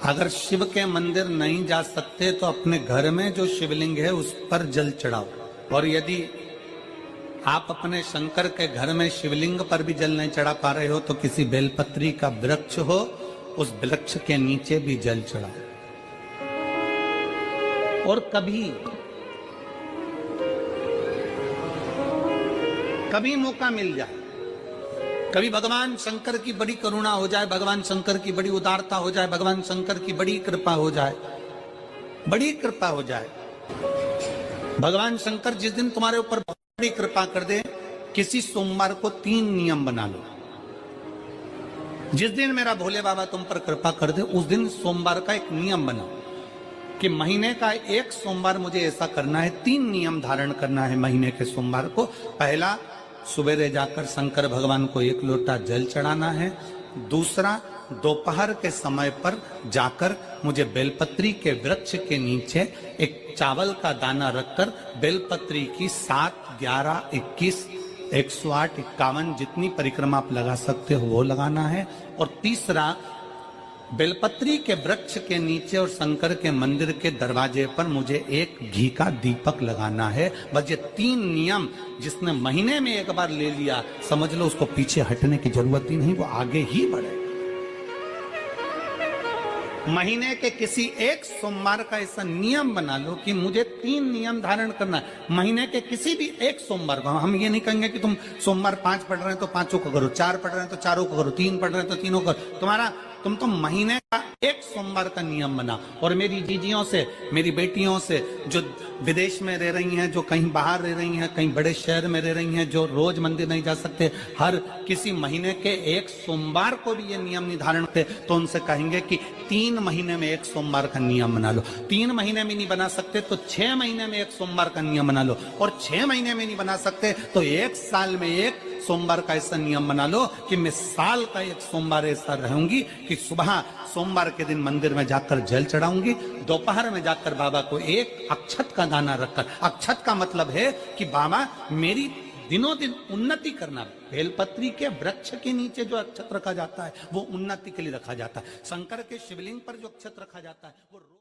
अगर शिव के मंदिर नहीं जा सकते तो अपने घर में जो शिवलिंग है उस पर जल चढ़ाओ। और यदि आप अपने शंकर के घर में शिवलिंग पर भी जल नहीं चढ़ा पा रहे हो तो किसी बेलपत्री का वृक्ष हो, उस वृक्ष के नीचे भी जल चढ़ाओ। और कभी मौका मिल जाए, कभी भगवान शंकर की बड़ी करुणा हो जाए, भगवान शंकर की बड़ी उदारता हो जाए, भगवान शंकर की बड़ी कृपा हो जाए, बड़ी कृपा हो जाए, भगवान शंकर जिस दिन तुम्हारे ऊपर बड़ी कृपा कर दे, किसी सोमवार को 3 नियम बना लो। जिस दिन मेरा भोले बाबा तुम पर कृपा कर दे उस दिन सोमवार का एक नियम बनाओ कि महीने का एक सोमवार मुझे ऐसा करना है, 3 नियम धारण करना है महीने के सोमवार को। पहला, सुबेरे जाकर शंकर भगवान को 1 लोटा जल चढ़ाना है। दूसरा, दोपहर के समय पर जाकर मुझे बेलपत्री के वृक्ष के नीचे एक चावल का दाना रखकर बेलपत्री की 7, 11, 21, 108, 51 जितनी परिक्रमा आप लगा सकते हो वो लगाना है। और तीसरा, बेलपत्री के वृक्ष के नीचे और शंकर के मंदिर के दरवाजे पर मुझे एक घी का दीपक लगाना है। बस ये 3 नियम जिसने महीने में एक बार ले लिया, समझ लो उसको पीछे हटने की जरूरत ही नहीं, वो आगे ही बढ़े। महीने के किसी एक सोमवार का ऐसा नियम बना लो कि मुझे 3 नियम धारण करना है। महीने के किसी भी एक सोमवार को हम ये नहीं कहेंगे कि तुम सोमवार 5 पढ़ रहे हैं तो 5 को करो, 4 पढ़ रहे हैं तो 4 को करो, 3 पढ़ रहे हैं तो 3 को करो। तुम तो महीने का एक सोमवार का नियम बना। और मेरी जीजियों से, मेरी बेटियों से जो विदेश में रह रही हैं, जो कहीं बाहर रह रही हैं, कहीं बड़े शहर में रह रही हैं, जो रोज मंदिर नहीं जा सकते, हर किसी महीने के एक सोमवार को भी ये नियम निर्धारण थे, तो उनसे कहेंगे कि 3 महीने में एक सोमवार का नियम बना लो। 3 महीने में नहीं बना सकते तो 6 महीने में एक सोमवार का नियम बना लो। और 6 महीने में नहीं बना सकते तो 1 साल में एक सोमवार का ऐसा नियम बना लो कि मैं साल का एक सोमवार ऐसा रहूंगी कि सुबह सोमवार के दिन मंदिर में जाकर जल चढ़ाऊंगी, दोपहर में जाकर बाबा को एक अक्षत का दाना रखकर, अक्षत का मतलब है कि बाबा मेरी दिनों दिन उन्नति करना। बेलपत्री के वृक्ष के नीचे जो अक्षत रखा जाता है वो उन्नति के लिए रखा जाता है। शंकर के शिवलिंग पर जो अक्षत रखा जाता है वो